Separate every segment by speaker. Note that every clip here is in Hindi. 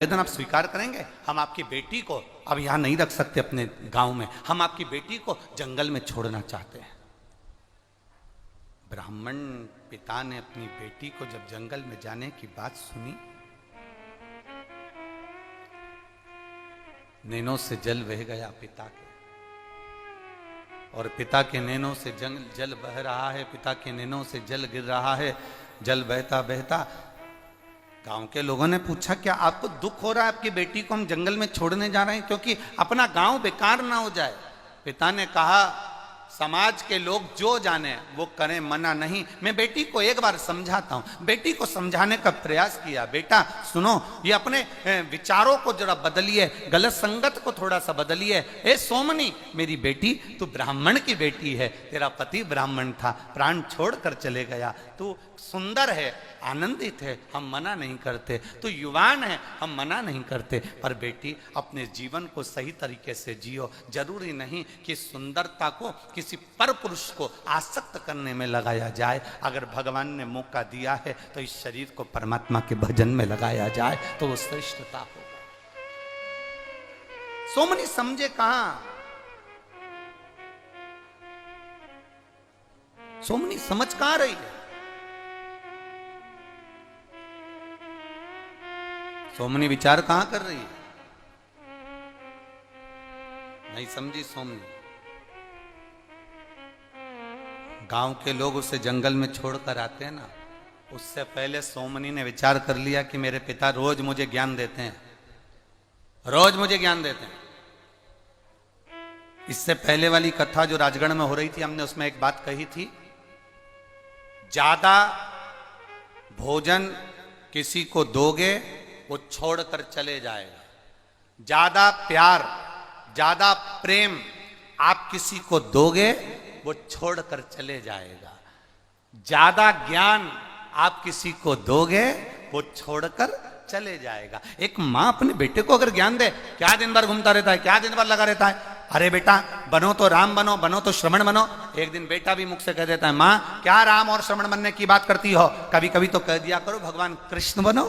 Speaker 1: आवेदन आप स्वीकार करेंगे? हम आपकी बेटी को अब यहां नहीं रख सकते अपने गांव में, हम आपकी बेटी को जंगल में छोड़ना चाहते हैं। ब्राह्मण पिता ने अपनी बेटी को जब जंगल में जाने की बात सुनी, नैनों से जल बह गया पिता के, और पिता के नैनों से जल बह रहा है, पिता के नैनों से जल गिर रहा है। जल बहता बहता गांव के लोगों ने पूछा, क्या आपको दुख हो रहा है? आपकी बेटी को हम जंगल में छोड़ने जा रहे हैं क्योंकि अपना गांव बेकार ना हो जाए। पिता ने कहा, समाज के लोग जो जाने वो करें, मना नहीं। मैं बेटी को एक बार समझाता हूं। बेटी को समझाने का प्रयास किया, बेटा सुनो, ये अपने विचारों को जरा बदलिए, गलत संगत को थोड़ा सा बदलिए। ए सोमनी, मेरी बेटी, तू ब्राह्मण की बेटी है, तेरा पति ब्राह्मण था, प्राण छोड़कर चले गया, तू सुंदर है, आनंदित है, हम मना नहीं करते, तू युवान है, हम मना नहीं करते, पर बेटी अपने जीवन को सही तरीके से जियो। जरूरी नहीं कि सुंदरता को किसी पर पुरुष को आसक्त करने में लगाया जाए। अगर भगवान ने मौका दिया है तो इस शरीर को परमात्मा के भजन में लगाया जाए तो वो श्रेष्ठता होगा। सोमनी समझे कहां? सोमनी समझ कहां रही है? सोमनी विचार कहां कर रही है? नहीं समझी सोमनी। गांव के लोग उसे जंगल में छोड़कर आते हैं ना, उससे पहले सोमनी ने विचार कर लिया कि मेरे पिता रोज मुझे ज्ञान देते हैं, रोज मुझे ज्ञान देते हैं। इससे पहले वाली कथा जो राजगढ़ में हो रही थी, हमने उसमें एक बात कही थी, ज्यादा भोजन किसी को दोगे वो छोड़कर चले जाएगा। ज्यादा प्यार, ज्यादा प्रेम आप किसी को दोगे वो छोड़कर चले जाएगा। ज्यादा ज्ञान आप किसी को दोगे वो छोड़कर चले जाएगा। एक मां अपने बेटे को अगर ज्ञान दे, क्या दिन भर घूमता रहता है, क्या दिन भर लगा रहता है, अरे बेटा बनो तो राम बनो, बनो तो श्रवण बनो। एक दिन बेटा भी मुख से कह देता है, मां क्या राम और श्रवण बनने की बात करती हो, कभी कभी तो कह दिया करो भगवान कृष्ण बनो,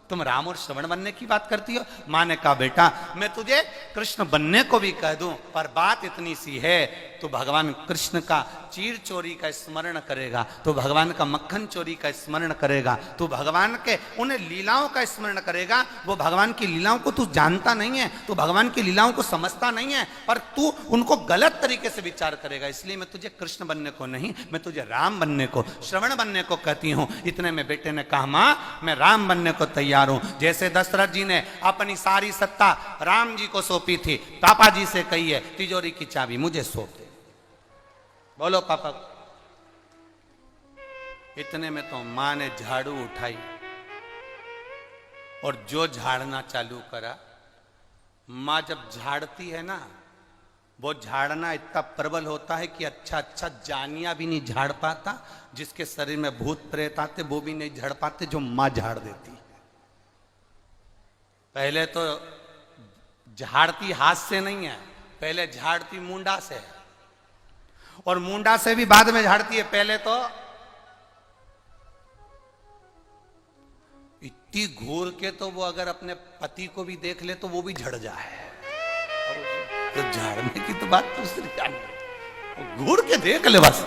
Speaker 1: तुम राम और श्रवण बनने की बात करती हो। मां ने कहा, बेटा मैं तुझे कृष्ण बनने को भी कह दूं, पर बात इतनी सी है, तो भगवान कृष्ण का चीर चोरी का स्मरण करेगा, तो भगवान का मक्खन चोरी का स्मरण करेगा, तो भगवान के उन लीलाओं का स्मरण करेगा। वो भगवान की लीलाओं को तू जानता नहीं है, तू भगवान की लीलाओं को समझता नहीं है, पर तू उनको गलत तरीके से विचार करेगा। इसलिए मैं तुझे कृष्ण बनने को नहीं, मैं तुझे राम बनने को, श्रवण बनने को कहती हूं। इतने में बेटे ने कहा, मां मैं राम बनने को तैयार हूं। जैसे दशरथ जी ने अपनी सारी सत्ता राम जी को सौंपी थी, पापा जी से कहिए तिजोरी की चाबी मुझे सौंप दे, बोलो पापा। इतने में तो मां ने झाड़ू उठाई और जो झाड़ना चालू करा। मां जब झाड़ती है ना, वो झाड़ना इतना प्रबल होता है कि अच्छा अच्छा जानिया भी नहीं झाड़ पाता, जिसके शरीर में भूत प्रेत आते वो भी नहीं झाड़ पाते, जो मां झाड़ देती। पहले तो झाड़ती हाथ से नहीं है, पहले झाड़ती मुंडा से है, और मुंडा से भी बाद में झाड़ती है। पहले तो इतनी घूर के तो वो अगर अपने पति को भी देख ले तो वो भी झड़ जाए। तो झाड़ने की तो बात दूसरी जानी, घूर के देख ले बस।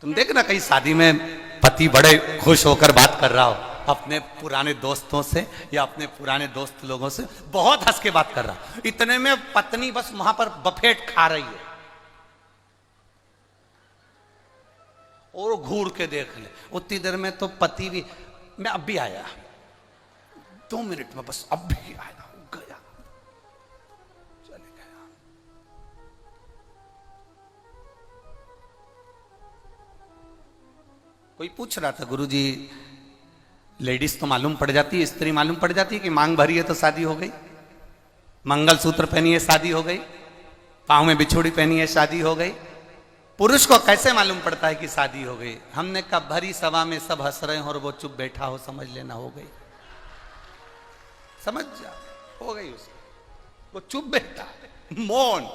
Speaker 1: तुम देखना कहीं शादी में पति बड़े खुश होकर बात कर रहा हो अपने पुराने दोस्तों से या अपने पुराने दोस्त लोगों से, बहुत हंस के बात कर रहा, इतने में पत्नी बस वहां पर बफेट खा रही है, और घूर के देख ले। उतनी देर में तो पति भी, मैं अब भी आया, 2 मिनट में बस अब भी आया, गया, चले गया। कोई पूछ रहा था, गुरुजी लेडीज तो मालूम पड़ जाती है, स्त्री मालूम पड़ जाती है कि मांग भरी है तो शादी हो गई, मंगलसूत्र पहनी है शादी हो गई, पांव में बिछोड़ी पहनी है शादी हो गई, पुरुष को कैसे मालूम पड़ता है कि शादी हो गई? हमने कहा भरी सभा में सब हंस रहे हो और वो चुप बैठा हो, समझ लेना हो गई, समझ जा, हो गई उसको, वो चुप बैठा मौन।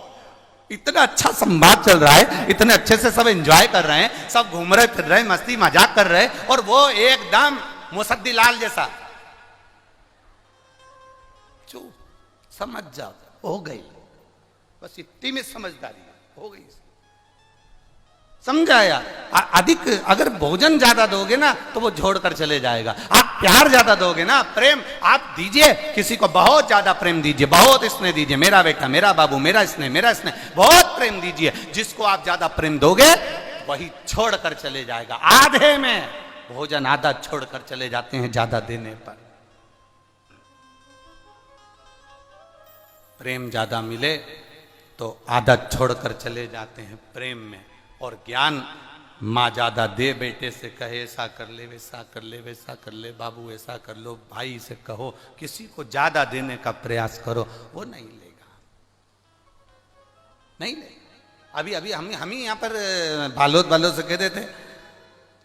Speaker 1: इतना अच्छा संवाद चल रहा है, इतने अच्छे से सब एंजॉय कर रहे हैं, सब घूम रहे फिर रहे, मस्ती मजाक कर रहे, और वो एकदम मुसद्दी लाल जैसा। चुप, समझ जाओ, हो गई, बस इतनी में समझदारी हो गई। समझाया, अधिक अगर भोजन ज्यादा दोगे ना तो वो छोड़कर चले जाएगा। आप प्यार ज्यादा दोगे ना, प्रेम आप दीजिए, किसी को बहुत ज्यादा प्रेम दीजिए, बहुत स्नेह दीजिए, मेरा बेटा, मेरा बाबू, मेरा स्नेह, बहुत प्रेम दीजिए। जिसको आप ज्यादा प्रेम दोगे वही छोड़कर चले जाएगा। आधे में भोजन आधा छोड़कर चले जाते हैं ज्यादा देने पर। प्रेम ज्यादा मिले तो आधा छोड़कर चले जाते हैं प्रेम में। और ज्ञान माँ ज्यादा दे, बेटे से कहे ऐसा कर ले, वैसा कर ले, वैसा कर ले, बाबू ऐसा कर लो, भाई से कहो, किसी को ज्यादा देने का प्रयास करो, वो नहीं लेगा, नहीं लेगा। अभी अभी हम ही यहाँ पर बालोद वालों से कहते थे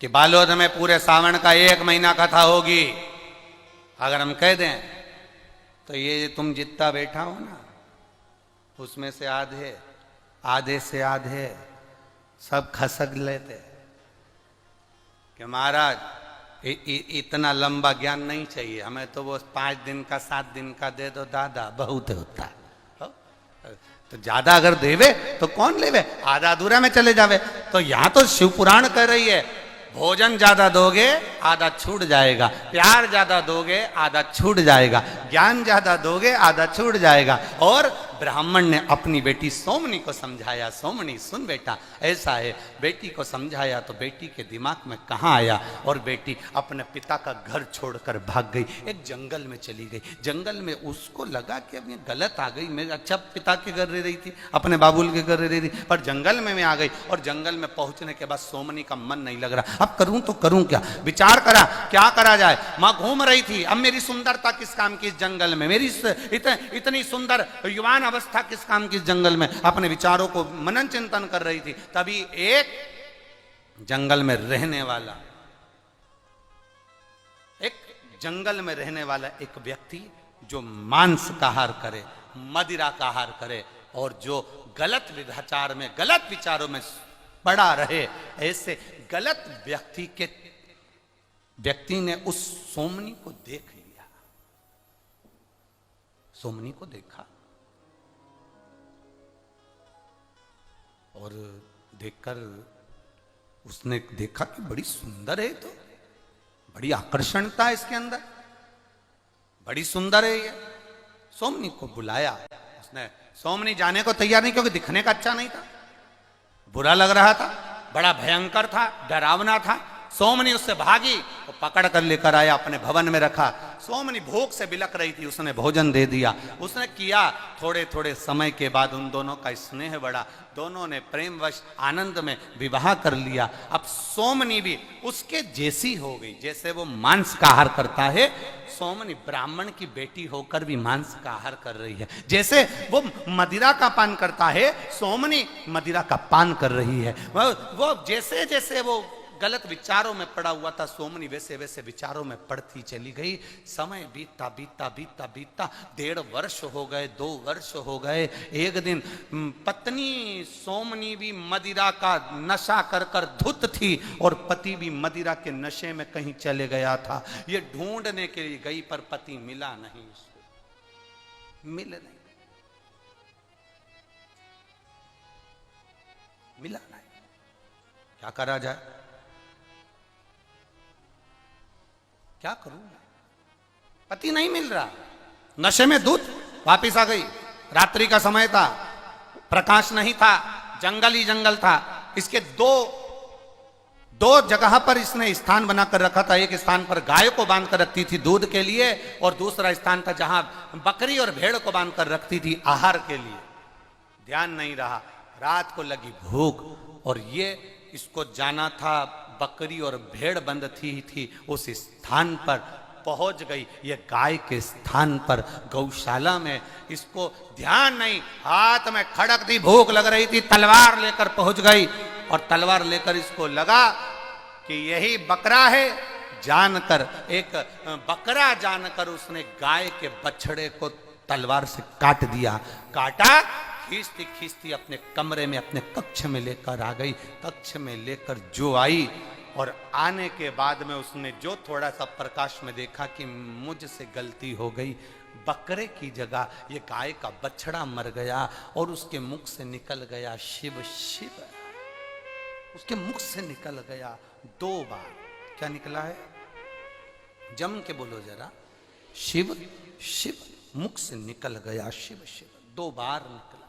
Speaker 1: कि बालोद में पूरे सावन का 1 महीना कथा होगी। अगर हम कह दें तो ये तुम जितना बैठा हो ना, उसमें से आधे से आधे सब खसक लेते कि महाराज इतना लंबा ज्ञान नहीं चाहिए हमें, तो वो 5 दिन का 7 दिन का दे दो दादा, बहुत होता है। तो ज्यादा अगर देवे तो कौन लेवे, आधा अधूरा में चले जावे। तो यहां तो शिव पुराण कह रही है, भोजन ज्यादा दोगे आधा छूट जाएगा, प्यार ज्यादा दोगे आधा छूट जाएगा, ज्ञान ज्यादा दोगे आधा छूट जाएगा। और ब्राह्मण ने अपनी बेटी सोमनी को समझाया, सोमनी सुन बेटा ऐसा है। बेटी को समझाया तो बेटी के दिमाग में कहाँ आया, और बेटी अपने पिता का घर छोड़कर भाग गई, एक जंगल में चली गई। जंगल में उसको लगा कि अब ये गलत आ गई, मैं अच्छा पिता के घर रह रही थी, अपने बाबुल के घर रह रही थी, पर जंगल में मैं आ गई। और जंगल में पहुंचने के बाद सोमनी का मन नहीं लग रहा, अब करूं तो करूं क्या। विचार करा क्या करा जाए। माँ घूम रही थी, अब मेरी सुंदरता किस काम की इस जंगल में, मेरी इतनी सुंदर युवान अवस्था किस काम की इस जंगल में। अपने विचारों को मनन चिंतन कर रही थी, तभी एक जंगल में रहने वाला एक व्यक्ति जो मांस का आहार करे, मदिरा का आहार करे, और जो गलत विचार में, गलत विचारों में पड़ा रहे, ऐसे गलत व्यक्ति ने उस सोमनी को देख लिया। सोमनी को देखा और देखकर उसने देखा कि बड़ी सुंदर है, तो बड़ी आकर्षणता है इसके अंदर, बड़ी सुंदर है ये। सोमनी को बुलाया उसने। सोमनी जाने को तैयार नहीं, क्योंकि दिखने का अच्छा नहीं था, बुरा लग रहा था, बड़ा भयंकर था, डरावना था। सोमनी उससे भागी, वो पकड़ कर लेकर आया, अपने भवन में रखा। सोमनी भूख से बिलक रही थी, उसने भोजन दे दिया। उसने किया, थोड़े थोड़े समय के बाद उन दोनों का स्नेह बढ़ा, दोनों ने प्रेमवश आनंद में विवाह कर लिया। अब सोमनी भी उसके जैसी हो गई, जैसे वो मांस का आहार करता है, सोमनी ब्राह्मण की बेटी होकर भी मांस का आहार कर रही है। जैसे वो मदिरा का पान करता है, सोमनी मदिरा का पान कर रही है। वो जैसे जैसे वो गलत विचारों में पड़ा हुआ था, सोमनी वैसे वैसे विचारों में पड़ती चली गई। समय बीतता बीतता बीतता बीतता 1.5 वर्ष हो गए, 2 वर्ष हो गए। एक दिन पत्नी सोमनी भी मदिरा का नशा कर कर धुत थी, और पति भी मदिरा के नशे में कहीं चले गया था। ये ढूंढने के लिए गई, पर पति मिला नहीं, उसको मिला नहीं, मिला नहीं। क्या करा जाए, क्या करूं, पति नहीं मिल रहा, नशे में धुत वापिस आ गई। रात्रि का समय था, प्रकाश नहीं था, जंगल ही जंगल था। इसके दो जगह पर इसने स्थान बनाकर रखा था। एक स्थान पर गाय को बांध कर रखती थी दूध के लिए, और दूसरा स्थान था जहां बकरी और भेड़ को बांध कर रखती थी आहार के लिए। ध्यान नहीं रहा, रात को लगी भूख, और ये इसको जाना था बकरी और भेड़ बंद थी उस स्थान पर पहुंच गई। ये गाय के स्थान पर गौशाला में, इसको ध्यान नहीं, हाथ में खड़क थी, भूख लग रही थी, तलवार लेकर पहुंच गई। और तलवार लेकर इसको लगा कि यही बकरा है, जानकर, एक बकरा जानकर उसने गाय के बछड़े को तलवार से काट दिया। काटा, खींचती खींचती अपने कमरे में, अपने कक्ष में लेकर आ गई। कक्ष में लेकर जो आई, और आने के बाद में उसने जो थोड़ा सा प्रकाश में देखा कि मुझसे गलती हो गई, बकरे की जगह ये गाय का बछड़ा मर गया और उसके मुख से निकल गया शिव शिव। उसके मुख से निकल गया 2 बार। क्या निकला है? जम के बोलो जरा, शिव शिव। मुख से निकल गया शिव शिव, 2 बार निकला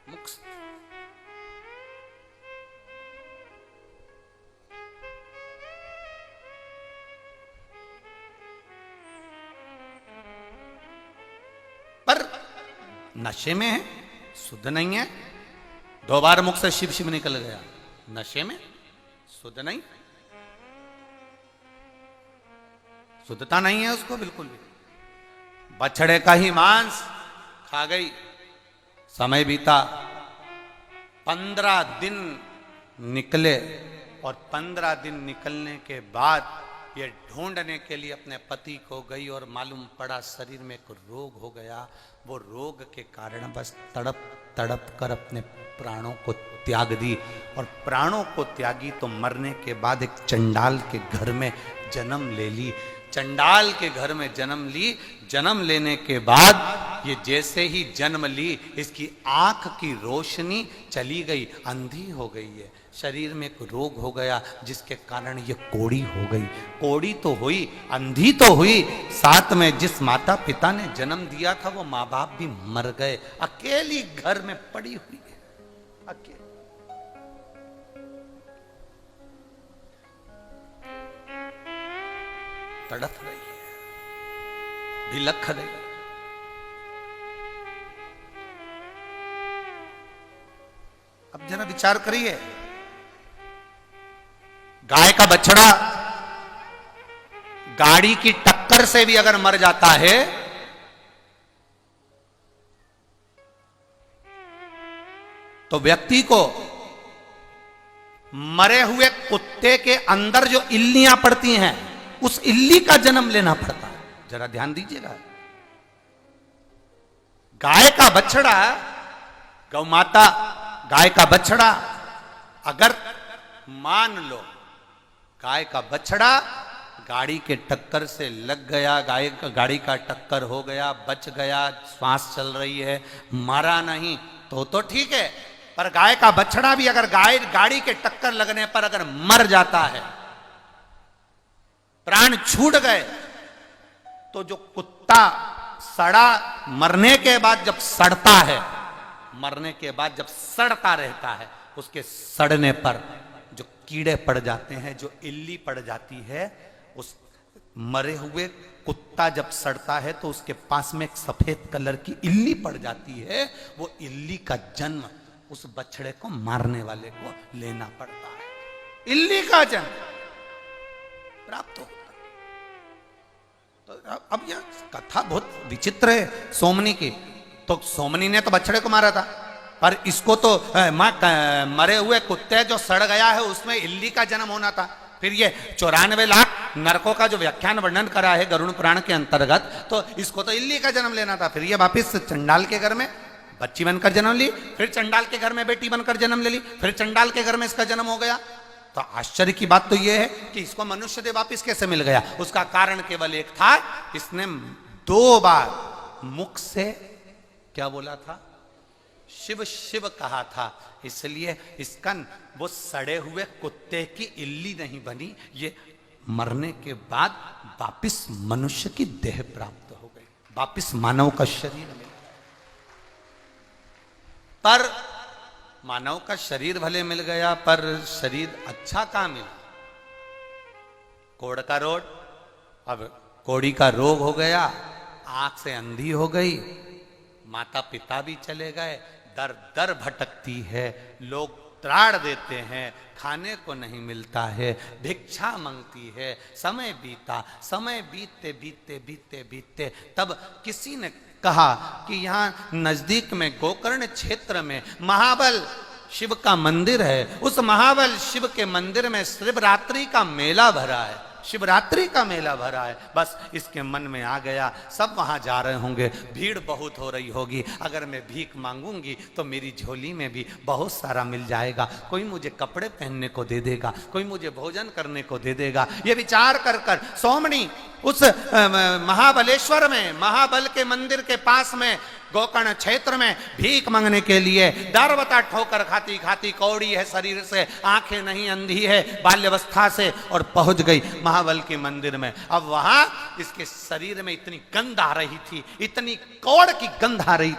Speaker 1: मुख से। पर नशे में है, शुद्ध नहीं है। 2 बार मुख से शिव शिव निकल गया, नशे में, शुद्ध नहीं, शुद्धता नहीं है उसको बिल्कुल भी। बछड़े का ही मांस खा गई। समय बीता, 15 दिन निकले और 15 दिन निकलने के बाद ये ढूंढने के लिए अपने पति को गई और मालूम पड़ा शरीर में एक रोग हो गया। वो रोग के कारण बस तड़प तड़प कर अपने प्राणों को त्याग दी। और प्राणों को त्यागी तो मरने के बाद एक चंडाल के घर में जन्म ले ली। चंडाल के घर में जन्म ली। जन्म लेने के बाद ये जैसे ही जन्म ली, इसकी आंख की रोशनी चली गई, अंधी हो गई है। शरीर में एक रोग हो गया जिसके कारण ये कोड़ी हो गई। कोड़ी तो हुई, अंधी तो हुई, साथ में जिस माता पिता ने जन्म दिया था वो माँ बाप भी मर गए। अकेली घर में पड़ी हुई है, अकेली। तड़प रही है, बिलख रही है। अब जरा विचार करिए, गाय का बछड़ा गाड़ी की टक्कर से भी अगर मर जाता है तो व्यक्ति को मरे हुए कुत्ते के अंदर जो इल्लियां पड़ती हैं उस इल्ली का जन्म लेना पड़ता है। जरा ध्यान दीजिएगा। गाय का बछड़ा, गौ माता गाय का बछड़ा, अगर मान लो गाय का बछड़ा गाड़ी के टक्कर से लग गया, गाड़ी का टक्कर हो गया, बच गया, श्वास चल रही है, मरा नहीं तो ठीक है। पर गाय का बछड़ा भी अगर गाड़ी के टक्कर लगने पर अगर मर जाता है, प्राण छूट गए, तो जो कुत्ता सड़ा मरने के बाद जब सड़ता है, मरने के बाद जब सड़ता रहता है, उसके सड़ने पर जो कीड़े पड़ जाते हैं, जो इल्ली पड़ जाती है, उस मरे हुए कुत्ता जब सड़ता है तो उसके पास में एक सफेद कलर की इल्ली पड़ जाती है। वो इल्ली का जन्म उस बछड़े को मारने वाले को लेना पड़ता है। इल्ली का जन्म प्राप्त होता। तो अब यह कथा बहुत विचित्र है सोमनी की। तो सोमनी ने तो बछड़े को मारा था, पर इसको तो मरे हुए कुत्ते जो सड़ गया है उसमें इल्ली का जन्म होना था। फिर ये 94 लाख नरकों का जो व्याख्यान वर्णन करा है गरुड़ पुराण के अंतर्गत, तो इसको तो इल्ली का जन्म लेना था। फिर ये वापिस चंडाल के घर में बच्ची बनकर जन्म ली, फिर चंडाल के घर में बेटी बनकर जन्म ले ली, फिर चंडाल के घर में इसका जन्म हो गया। तो आश्चर्य की बात तो यह है कि इसको मनुष्य देह वापिस कैसे मिल गया। उसका कारण केवल एक था, इसने 2 बार मुख से क्या बोला था, शिव शिव कहा था। इसलिए इसका वो सड़े हुए कुत्ते की इल्ली नहीं बनी, ये मरने के बाद वापिस मनुष्य की देह प्राप्त हो गई, वापिस मानव का शरीर मिला। पर मानव का शरीर भले मिल गया, पर शरीर अच्छा कहां मिला। कोड़ का रोग, अब कोड़ी का रोग हो गया, आंख से अंधी हो गई, माता पिता भी चले गए, दर दर भटकती है, लोग त्राड़ देते हैं, खाने को नहीं मिलता है, भिक्षा मांगती है। समय बीता, समय बीतते बीतते बीतते बीतते तब किसी ने कहा कि यहाँ नजदीक में गोकर्ण क्षेत्र में महाबल शिव का मंदिर है, उस महाबल शिव के मंदिर में शिवरात्रि का मेला भरा है। शिवरात्रि का मेला भरा है, बस इसके मन में आ गया सब वहां जा रहे होंगे, भीड़ बहुत हो रही होगी, अगर मैं भीख मांगूंगी तो मेरी झोली में भी बहुत सारा मिल जाएगा, कोई मुझे कपड़े पहनने को दे देगा, कोई मुझे भोजन करने को दे देगा। ये विचार कर कर सोमनी उस महाबलेश्वर में, महाबल के मंदिर के पास में गोकर्ण क्षेत्र में भीख मांगने के लिए दरबता ठोकर खाती खाती, कौड़ी है शरीर से, आंखें नहीं, अंधी है बाल्यावस्था से, और पहुंच गई महाबल के मंदिर में। अब वहां इसके शरीर में इतनी गंध आ रही थी, इतनी कौड़ की गंध आ रही थी।